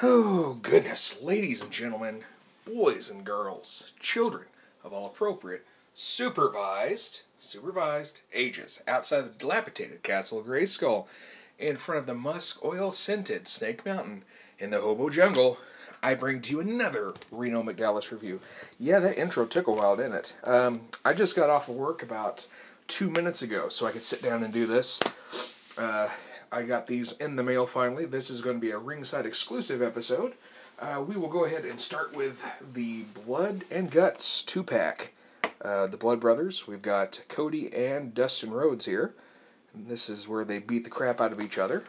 Oh, goodness, ladies and gentlemen, boys and girls, children of all appropriate, supervised ages, outside the dilapidated Castle of Grayskull, in front of the musk oil-scented Snake Mountain, in the Hobo Jungle, I bring to you another Reno McDallas review. Yeah, that intro took a while, didn't it? I just got off of work about 2 minutes ago, so I could sit down and do this. I got these in the mail finally. This is going to be a Ringside exclusive episode. We will go ahead and start with the Blood and Guts 2-pack. The Blood Brothers. We've got Cody and Dustin Rhodes here. And this is where they beat the crap out of each other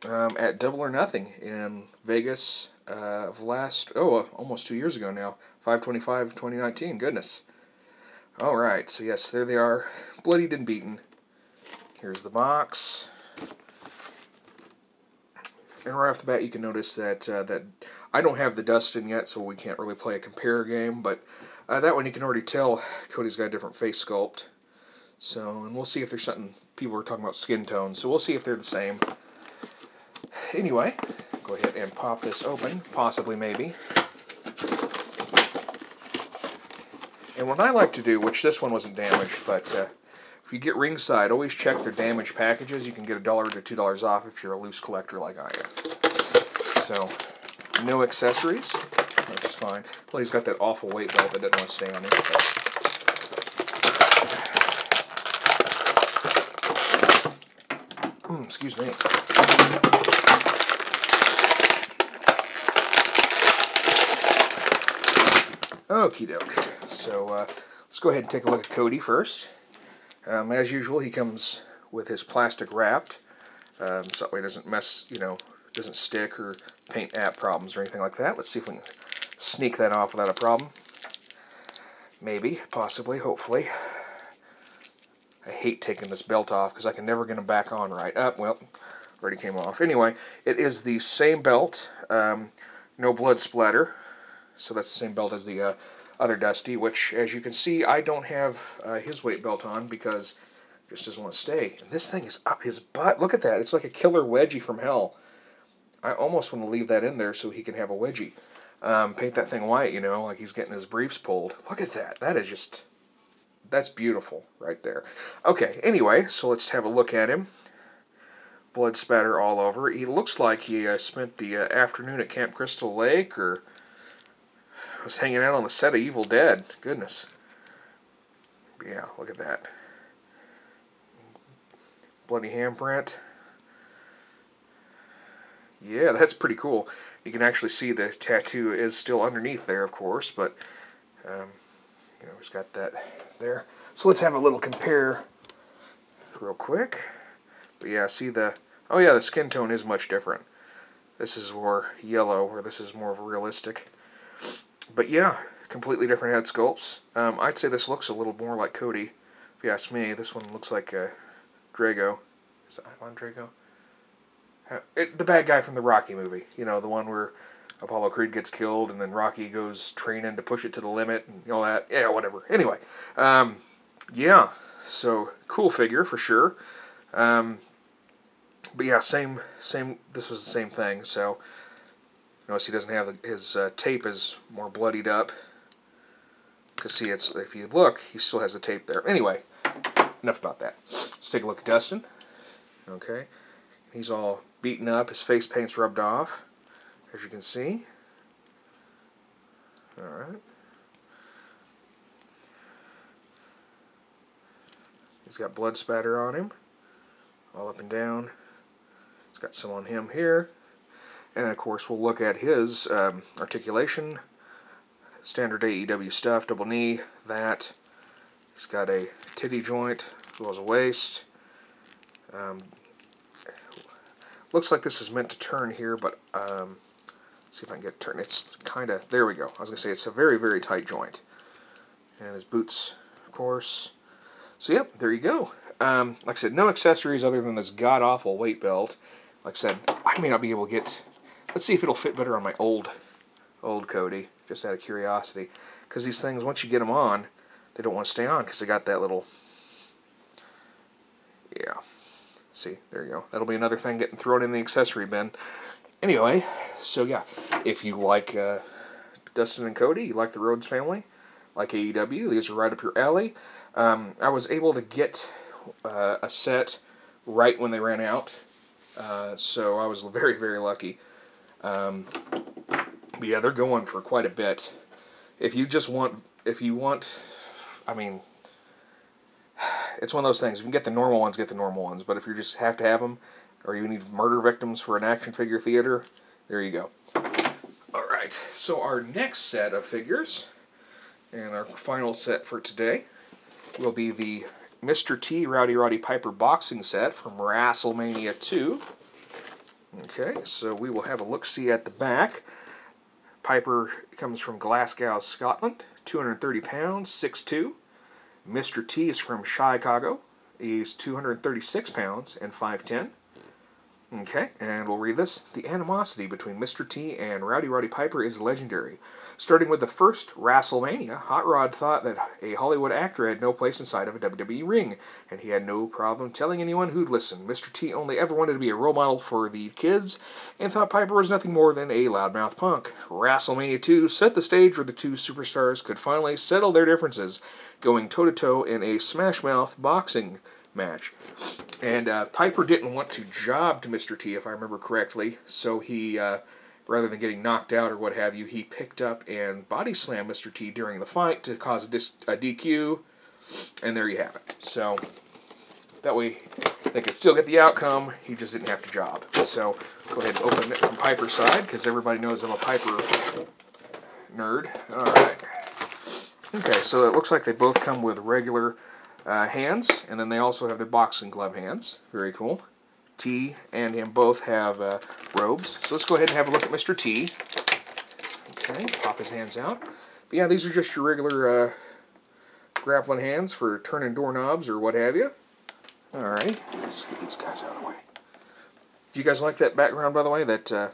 at Double or Nothing in Vegas of almost 2 years ago now. 5/25/2019. Goodness. Alright, so yes, there they are. Bloodied and beaten. Here's the box. And right off the bat, you can notice that that I don't have the Dustin yet, so we can't really play a compare game. But that one, you can already tell Cody's got a different face sculpt. So, and we'll see if there's something. People are talking about skin tones, so we'll see if they're the same. Anyway, go ahead and pop this open, possibly, maybe. And what I like to do, which this one wasn't damaged, but if you get Ringside, always check their damaged packages. You can get $1 to $2 off if you're a loose collector like I am. So, no accessories, which is fine. Well, he's got that awful weight belt that didn't want to stay on him. Excuse me. Okie doke. So, let's go ahead and take a look at Cody first. As usual, he comes with his plastic wrapped, so that way it doesn't mess, doesn't stick or paint app problems or anything like that. Let's see if we can sneak that off without a problem. Maybe, possibly, hopefully. I hate taking this belt off because I can never get him back on right. Well, already came off. Anyway, it is the same belt, no blood splatter, so that's the same belt as the other Dusty, which, as you can see, I don't have his weight belt on because it just doesn't want to stay. And this thing is up his butt. Look at that. It's like a killer wedgie from hell. I almost want to leave that in there so he can have a wedgie. Paint that thing white, like he's getting his briefs pulled. Look at that. That is just... That's beautiful right there. Okay, anyway, so let's have a look at him. Blood spatter all over. He looks like he spent the afternoon at Camp Crystal Lake or was hanging out on the set of Evil Dead. Goodness. Yeah, look at that. Bloody handprint. Yeah, that's pretty cool. You can actually see the tattoo is still underneath there, of course, but he's got that there. So let's have a little compare real quick. But yeah, see the skin tone is much different. This is more yellow, or this is more of a realistic. But yeah, completely different head sculpts. I'd say this looks a little more like Cody, if you ask me. This one looks like Drago. Is it Ivan Drago? The bad guy from the Rocky movie. The one where Apollo Creed gets killed and then Rocky goes training to push it to the limit and all that. Yeah, whatever. Anyway, yeah, so cool figure for sure. But yeah, same. This was the same thing. So notice he doesn't have his tape is more bloodied up. Because see, if you look, he still has the tape there. Anyway, enough about that. Let's take a look at Dustin. Okay, he's all beaten up. His face paint's rubbed off, as you can see. All right. He's got blood spatter on him, all up and down. He's got some on him here. And of course, we'll look at his articulation. Standard AEW stuff, double knee, that. He's got a titty joint, as well as a waist. Looks like this is meant to turn here, but let's see if I can get it turned. It's kind of, there we go. I was going to say, it's a very, very tight joint. And his boots, of course. So, yep, there you go. Like I said, no accessories other than this god-awful weight belt. Like I said, I may not be able to get... Let's see if it'll fit better on my old Cody, just out of curiosity. Because these things, once you get them on, they don't want to stay on because they got that little... Yeah. See, there you go. That'll be another thing getting thrown in the accessory bin. Anyway, So yeah, if you like Dustin and Cody, you like the Rhodes family, like AEW, these are right up your alley. I was able to get a set right when they ran out, so I was very, very lucky. But yeah, they're going for quite a bit. If you want, I mean, it's one of those things. If you can get the normal ones, get the normal ones. But if you just have to have them, or you need murder victims for an action figure theater, there you go. Alright, so our next set of figures, and our final set for today, will be the Mr. T Rowdy Roddy Piper boxing set from Rasslemania 2. Okay, so we will have a look-see at the back. Piper comes from Glasgow, Scotland, 230 pounds, 6'2". Mr. T is from Chicago. He's 236 pounds and 5'10". Okay, and we'll read this. The animosity between Mr. T and Rowdy Roddy Piper is legendary. Starting with the first Rasslemania, Hot Rod thought that a Hollywood actor had no place inside of a WWE ring, and he had no problem telling anyone who'd listen. Mr. T only ever wanted to be a role model for the kids, and thought Piper was nothing more than a loudmouth punk. Rasslemania 2 set the stage where the two superstars could finally settle their differences, going toe-to-toe in a smash-mouth boxing match. And Piper didn't want to job to Mr. T, if I remember correctly, so he, rather than getting knocked out or what have you, he picked up and body slammed Mr. T during the fight to cause a DQ, and there you have it. So, that way they could still get the outcome, he just didn't have to job. So, go ahead and open it from Piper's side, because everybody knows I'm a Piper nerd. Alright. Okay, so it looks like they both come with regular hands, and then they also have their boxing glove hands. Very cool. T and him both have robes. So let's go ahead and have a look at Mr. T. Okay, pop his hands out. But yeah, these are just your regular grappling hands for turning doorknobs or what have you. Alrighty, let's get these guys out of the way. Do you guys like that background, by the way? That or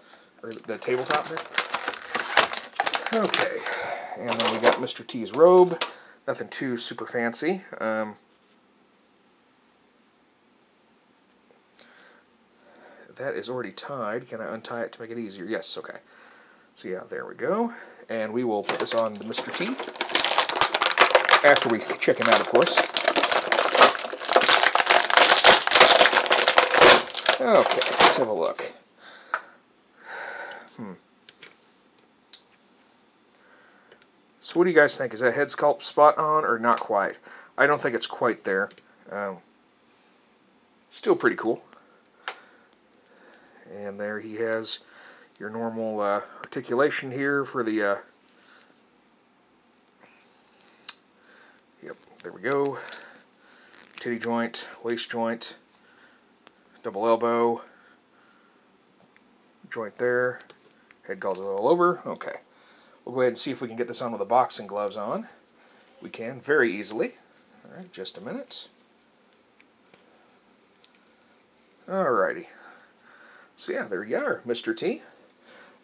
the tabletop there? Okay, and then we got Mr. T's robe. Nothing too super fancy. That is already tied. Can I untie it to make it easier? Yes, okay. So yeah, there we go. And we will put this on to Mr. T. After we check him out, of course. Okay, let's have a look. So what do you guys think? Is that head sculpt spot on or not quite? I don't think it's quite there. Still pretty cool. And there he has your normal articulation here for the... Yep, there we go. Titty joint, waist joint, double elbow, joint there. Head goes all over. Okay. We'll go ahead and see if we can get this on with the boxing gloves on. We can, very easily. Alright, just a minute. Alrighty. So yeah, there you are, Mr. T.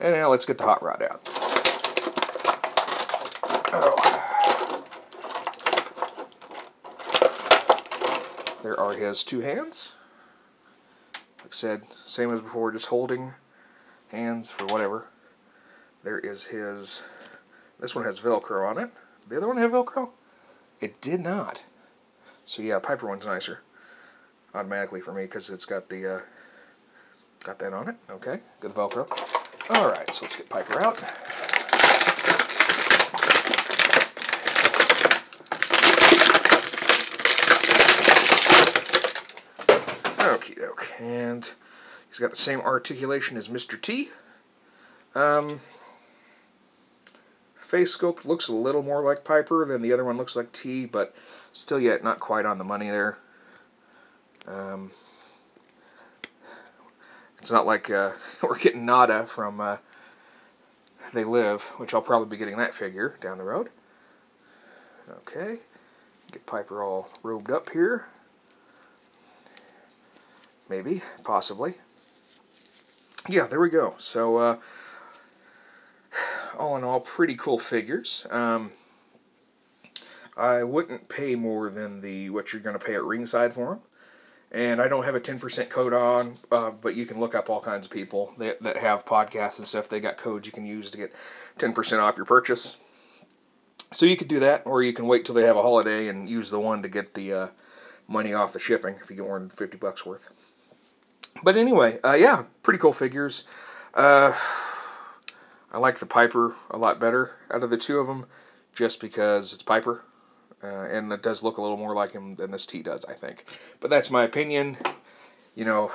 And now let's get the hot rod out. Oh. There are his two hands. Like I said, same as before, just holding hands for whatever. There is his... This one has Velcro on it. The other one have Velcro? It did not. So yeah, Piper one's nicer. Automatically for me, because it's got the... got that on it. Okay, good Velcro. Alright, so let's get Piper out. Okie doke. And he's got the same articulation as Mr. T. Face sculpt looks a little more like Piper than the other one looks like T, but still yet not quite on the money there. It's not like we're getting Nada from They Live, which I'll probably be getting that figure down the road. Okay, get Piper all robed up here. Maybe, possibly. Yeah, there we go. So, all in all, pretty cool figures. I wouldn't pay more than what you're going to pay at Ringside for them. And I don't have a 10% code on, but you can look up all kinds of people that have podcasts and stuff. They got codes you can use to get 10% off your purchase. So you could do that, or you can wait till they have a holiday and use the one to get the money off the shipping if you get more than $50 worth. But anyway, yeah, pretty cool figures. I like the Piper a lot better out of the two of them, just because it's Piper. And it does look a little more like him than this T does, I think. But that's my opinion. You know,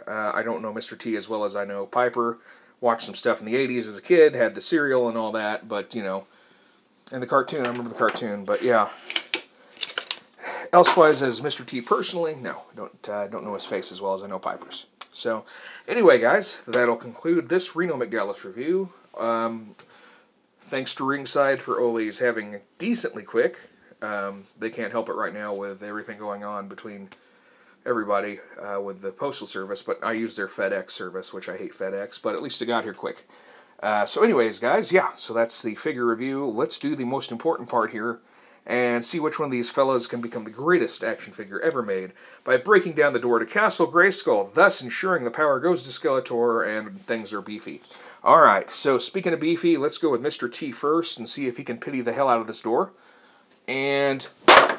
I don't know Mr. T as well as I know Piper. Watched some stuff in the 80s as a kid, had the cereal and all that, but, you know, and the cartoon, I remember the cartoon, but yeah. Elsewise, as Mr. T personally, no, don't know his face as well as I know Piper's. So, anyway, guys, that'll conclude this Reno McDallas review. Thanks to Ringside for always having it decently quick. They can't help it right now with everything going on between everybody with the postal service, but I use their FedEx service, which I hate FedEx, but at least it got here quick. So anyways, guys, yeah, so that's the figure review. Let's do the most important part here and see which one of these fellas can become the greatest action figure ever made by breaking down the door to Castle Grayskull, thus ensuring the power goes to Skeletor and things are beefy. Alright, so speaking of beefy, let's go with Mr. T first and see if he can pity the hell out of this door. And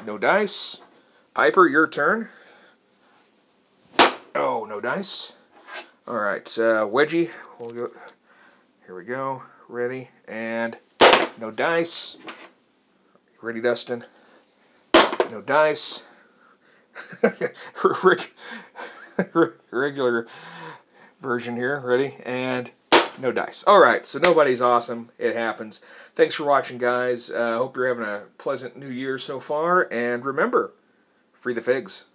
no dice. Piper, your turn. Oh, no dice. Alright, Wedgie, we'll go. Here we go. Ready, and no dice. Ready, Dustin? No dice. Regular version here. Ready, and no dice. Alright, so nobody's awesome. It happens. Thanks for watching, guys. Hope you're having a pleasant new year so far. And remember, free the figs.